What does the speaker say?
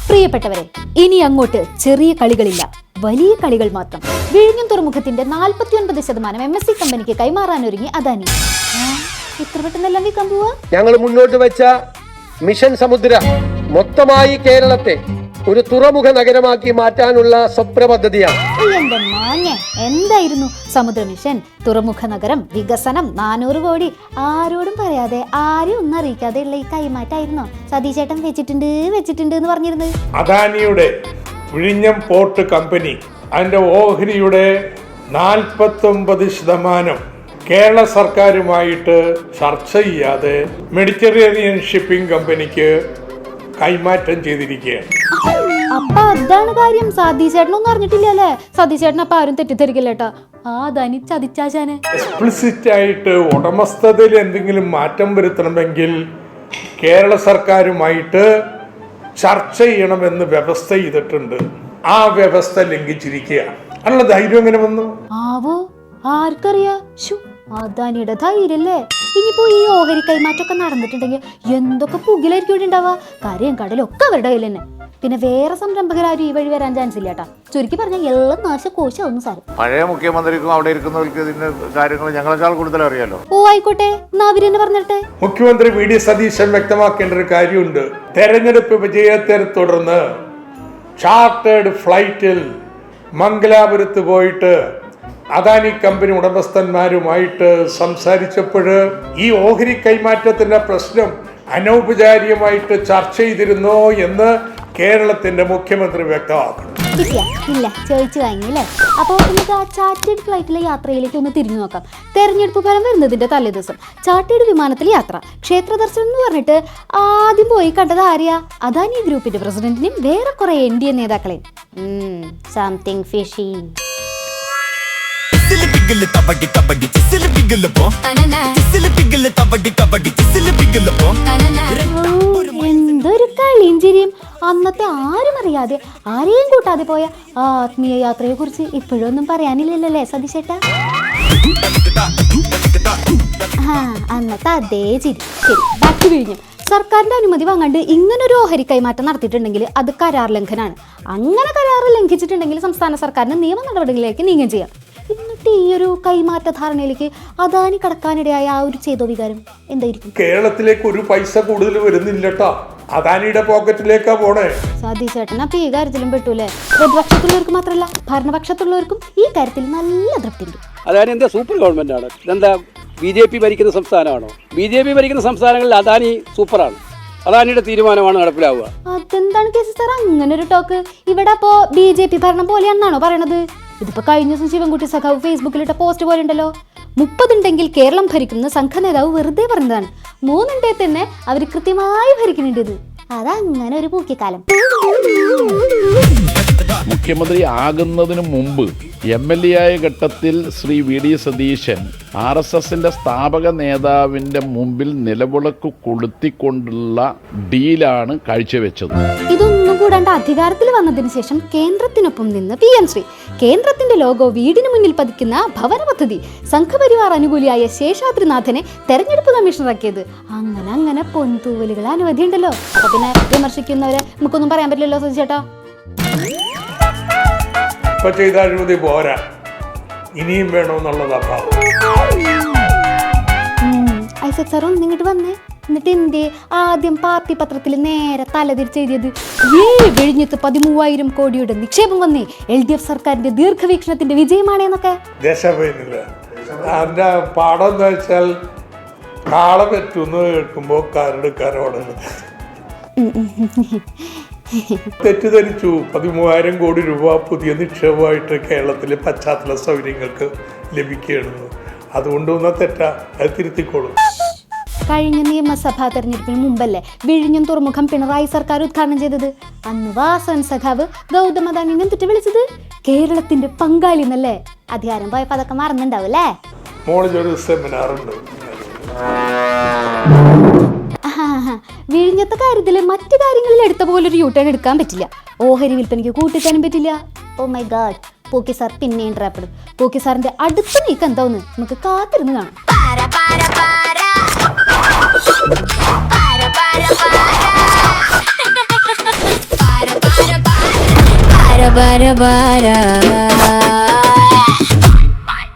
പ്രിയപ്പെട്ടവരെ, ഇനി അങ്ങോട്ട് ചെറിയ കളികളില്ല, വലിയ കളികൾ മാത്രം. വിഴിഞ്ഞം തുറമുഖത്തിന്റെ 49% MSC കമ്പനിക്ക് കൈമാറാനൊരുങ്ങി അദാനി. ഇത്ര പെട്ടെന്നെല്ലാം വിൽക്കാൻ പോവാ? ഞങ്ങൾ മുന്നോട്ട് വെച്ച മിഷൻ സമുദ്ര മൊത്തമായി കേരളത്തെ ഒരു തുറമുഖ നഗരമാക്കി മാറ്റാനുള്ള സ്വപ്ന പദ്ധതിയാണ്. എന്റെ മാഞ്ഞെ, എന്തായിരുന്നു സമുദ്ര മിഷൻ, തുറമുഖ നഗരം, വികസനം, 400 കോടി? ആരോടും പറയാതെ ആരും ഒന്നും അറിയിക്കാതെ ഉള്ള ഈ കൈമാറ്റായിരുന്നോ സതീശേട്ടൻ വെച്ചിട്ടുണ്ട് എന്ന് പറഞ്ഞിരുന്നത്? അദാനിയുടെ വിഴിഞ്ഞം പോർട്ട് കമ്പനി അതിന്റെ ഓഹരിയുടെ 49% കേരള സർക്കാരുമായിട്ട് ചർച്ച ചെയ്യാതെ മെഡിറ്ററേനിയൻ ഷിപ്പിംഗ് കമ്പനിക്ക് കൈമാറ്റം ചെയ്തിരിക്കുകയാണ്. അപ്പൊ അതാണ് കാര്യം. സതീശേട്ടനൊന്നും അറിഞ്ഞിട്ടില്ലല്ലേ? സതീശേട്ടൻ അപ്പൊ ആരും തെറ്റിദ്ധരിക്കില്ലേട്ടാ. അദാനി ചതിച്ചാശാനെ. എക്സ്പ്ലിസിറ്റ് ആയിട്ട് ഉടമസ്ഥതയിൽ എന്തെങ്കിലും മാറ്റം വരുത്തണമെങ്കിൽ കേരള സർക്കാരുമായിട്ട് ചർച്ച ചെയ്യണമെന്ന് വ്യവസ്ഥ ചെയ്തിട്ടുണ്ട്. ആ വ്യവസ്ഥ ലംഘിച്ചിരിക്കുകയാണ്. അതിനുള്ള ധൈര്യം എങ്ങനെ വന്നു? ആവോ, ആർക്കറിയാ? അദാനിയുടെ ധൈര്യല്ലേ. ഇനിയിപ്പോ ഈ ഓഹരി കൈമാറ്റമൊക്കെ നടന്നിട്ടുണ്ടെങ്കിൽ എന്തൊക്കെ പുകിലായിരിക്കും ഇവിടെ ഉണ്ടാവുക. കരയും കടലും ഒക്കെ അവരുടെ കയ്യിൽ തന്നെ. പിന്നെ വേറെ സംരംഭകരാരും ഈ വഴി വരാൻ ചാൻസ് ഇല്ല കേട്ടാ. ചുരുക്കി പറഞ്ഞാൽ എല്ലാം നാശകോശം സാരം. പഴയ മുഖ്യമന്ത്രിക്കും അവിടെ ഇരിക്കുന്നവർക്ക് ഇതിന്റെ കാര്യങ്ങൾ ഞങ്ങളെക്കാൾ കൂടുതൽ അറിയാലോ. ഓ ആയിക്കോട്ടെ, എന്നാ അവരെന്നെ പറഞ്ഞിട്ടെ. മുഖ്യമന്ത്രി വി.ഡി. സതീശൻ വ്യക്തമാക്കേണ്ട ഒരു കാര്യമുണ്ട്. തെരഞ്ഞെടുപ്പ് വിജയത്തെ തുടർന്ന് ചാർട്ടേഡ് ഫ്ലൈറ്റിൽ മംഗലാപുരത്ത് പോയിട്ട് അദാനി കമ്പനി ഉടമസ്ഥന്മാരുമായിട്ട് സംസാരിച്ചപ്പോൾ ഈ ഓഹരി കൈമാറ്റത്തിന്റെ പ്രശ്നം അനൗപചാരികമായിട്ട് ചർച്ച ചെയ്തിരുന്നോ എന്ന് കേരളത്തിന്റെ മുഖ്യമന്ത്രി വ്യക്തമാക്കണം. ഇല്ല, ചോദിച്ചു വാങ്ങിയില്ലേ? അപ്പോൾ നമുക്ക് ആ ചാർട്ടേഡ് ഫ്ലൈറ്റിലെ യാത്രയിലേക്ക് ഒന്ന് തിരിഞ്ഞു നോക്കാം. തെരഞ്ഞെടുപ്പ് ഫലം വരുന്നതിന്റെ തലേദിവസം ചാർട്ടേഡ് വിമാനത്തിൽ യാത്ര, ക്ഷേത്ര ദർശനം എന്ന് പറഞ്ഞിട്ട് ആദ്യം പോയി കണ്ടത് ആര്യാ? അദാനി ഗ്രൂപ്പിന്റെ പ്രസിഡന്റിനെയും വേറെ കുറെ NDA നേതാക്കളെയും. Something fishy. എന്തൊരു കളിയും ചിരിയും. അന്നത്തെ ആരും അറിയാതെ ആരെയും കൂട്ടാതെ പോയ ആത്മീയ യാത്രയെ കുറിച്ച് ഇപ്പോഴൊന്നും പറയാനില്ലല്ലേ സതീശേട്ടാ? അന്നത്തെ അതേ ചിരി. ശരി, ബാക്കി വിഴിഞ്ഞു. സർക്കാരിന്റെ അനുമതി വാങ്ങാണ്ട് ഇങ്ങനൊരു ഓഹരി കൈമാറ്റം നടത്തിയിട്ടുണ്ടെങ്കിൽ അത് കരാർ ലംഘനമാണ്. അങ്ങനെ കരാർ ലംഘിച്ചിട്ടുണ്ടെങ്കിൽ സംസ്ഥാന സർക്കാരിന് നിയമ നടപടികളിലേക്ക് നീങ്ങുകയും ചെയ്യാം. എന്നിട്ട് ഈ ഒരു കൈമാറ്റ ധാരണയിലേക്ക് അദാനി കടക്കാനിടയായ ആ ഒരു ചെയ്തോ വികാരം എന്തായിരിക്കും? കേരളത്തിലേക്ക് ഒരു പൈസ കൂടുതൽ വരുന്നില്ലട്ടോ, അദാനിയുടെ പോക്കറ്റിലേക്കാ പോണേ. സതീശേട്ടൻ അപ്പൊ ഈ കാര്യത്തിലും പെട്ടൂലേ? പ്രതിപക്ഷത്തുള്ളവർക്ക് മാത്രമല്ല ഭരണപക്ഷത്തുള്ളവർക്കും ഈ കാര്യത്തിൽ നല്ല തൃപ്തിയുണ്ട്. അദാനി എന്താ സൂപ്പർ ഗവൺമെന്റ് ആണ്? ഇതെന്താ BJP ഭരിക്കുന്ന സംസ്ഥാനമാണോ? BJP ഭരിക്കുന്ന സംസ്ഥാനങ്ങളിൽ അദാനി സൂപ്പറാണ്. അദാനിയുടെ തീരുമാനമാണ് നടപ്പിലാവുക. അതെന്താണ് കേസ് സാർ അങ്ങനെ ഒരു ടോക്ക്? ഇവിടെ അപ്പോ BJP ഭരണം പോലെയാണെന്നാണോ പറയണത്? ഇതിപ്പോ കഴിഞ്ഞ ദിവസം ശിവൻകുട്ടി സഖാവ് ഫേസ്ബുക്കിലിട്ട പോസ്റ്റ് പോലെ ഉണ്ടല്ലോ. 30 ഉണ്ടെങ്കിൽ കേരളം ഭരിക്കുന്ന സംഘ നേതാവ് വെറുതെ പറഞ്ഞതാണ്. 3 ഉണ്ടേ തന്നെ അവർ കൃത്യമായി ഭരിക്കുന്നുണ്ട്. അതങ്ങനെ ഒരു പൂക്കിക്കാലം. മുഖ്യമന്ത്രി ആകുന്നതിന് മുമ്പ് MLA ആയ ഘട്ടത്തിൽ ശ്രീ വി.ഡി. സതീശൻ RSSന്റെ സ്ഥാപക നേതാവിന്റെ മുമ്പിൽ നിലവിളക്ക് കൊളുത്തിക്കൊണ്ടുള്ള ഡീലാണ് കാഴ്ചവെച്ചത്. ഇതൊന്നും കൂടാണ്ട് അധികാരത്തിൽ വന്നതിന് ശേഷം കേന്ദ്രത്തിനൊപ്പം നിന്ന് PM ശ്രീ കേന്ദ്രത്തിന്റെ ലോഗോ വീടിന് മുന്നിൽ പതിക്കുന്ന ഭവന പദ്ധതി, സംഘപരിവാർ അനുകൂലിയായ ശേഷാദ്രിനാഥനെ തെരഞ്ഞെടുപ്പ് കമ്മീഷണറാക്കിയത്, അങ്ങനെ പൊൻതൂവലുകൾ അനവധി ഉണ്ടല്ലോ. അപ്പൊ പിന്നെ വിമർശിക്കുന്നവരെ നമുക്കൊന്നും പറയാൻ പറ്റില്ലല്ലോ സതീശേട്ടാ. ഇപ്പൊ ചെയ്ത അഴിമതി പോരാ, ഇനിയും വേണമെന്നുള്ളതാ. ഐസക് സാർ ഒന്ന് ഇങ്ങോട്ട് വന്നേ. എന്നിട്ട് എന്തേ ആദ്യം പാർട്ടി പത്രത്തിൽ നേരെ തലതിരിച്ചെഴുതിയത് വിഴിഞ്ഞത്ത് 13,000 കോടിയുടെ നിക്ഷേപം വന്നേ, LDF സർക്കാരിന്റെ ദീർഘവീക്ഷണത്തിന്റെ വിജയമാണേന്നൊക്കെ? അതിന്റെ പാഠം എന്താ വെച്ചാൽ കാള പറ്റുന്ന കേൾക്കുമ്പോ കരട് തെറ്റിദ്ധരിച്ചു. 13,000 കോടി രൂപ പുതിയ നിക്ഷേപമായിട്ട് കേരളത്തിലെ പശ്ചാത്തല സൗകര്യങ്ങൾക്ക് ലഭിക്കുകയാണെന്ന്. അതുകൊണ്ടൊന്നും തെറ്റാ, അത് തിരുത്തിക്കോളും. കഴിഞ്ഞ നിയമസഭാ തെരഞ്ഞെടുപ്പിന് മുമ്പല്ലേ വിഴിഞ്ഞം തുറമുഖം പിണറായി സർക്കാർ ഉദ്ഘാടനം ചെയ്തത്? അന്ന് വാസവൻ സഖാവ് ഗൗതം അദാനിനെ എന്തിട്ട് വിളിച്ചത്? കേരളത്തിന്റെ പങ്കാളി എന്നല്ലേ? അധികാരം പോയപ്പോ അതൊക്കെ മറന്നുണ്ടാവൂല്ലേ? മോളിലൊരു സെമിനാറുണ്ട്. വിഴിഞ്ഞത്തെ കാര്യത്തില് മറ്റു കാര്യങ്ങളിൽ എടുത്ത പോലൊരു യൂട്ടേൺ എടുക്കാൻ പറ്റില്ല. ഓഹരി വിൽപ്പനയ്ക്ക് കൂട്ടിക്കാനും പറ്റില്ല. ഓ മൈ ഗാഡ്, പോക്കി സാർ പിന്നെ ഇൻട്രാപ്പെടും. പോക്കി സാറിന്റെ അടുത്ത നീക്കം എന്താന്ന് നമുക്ക് കാത്തിരുന്ന് കാണാം. ബാര ബാര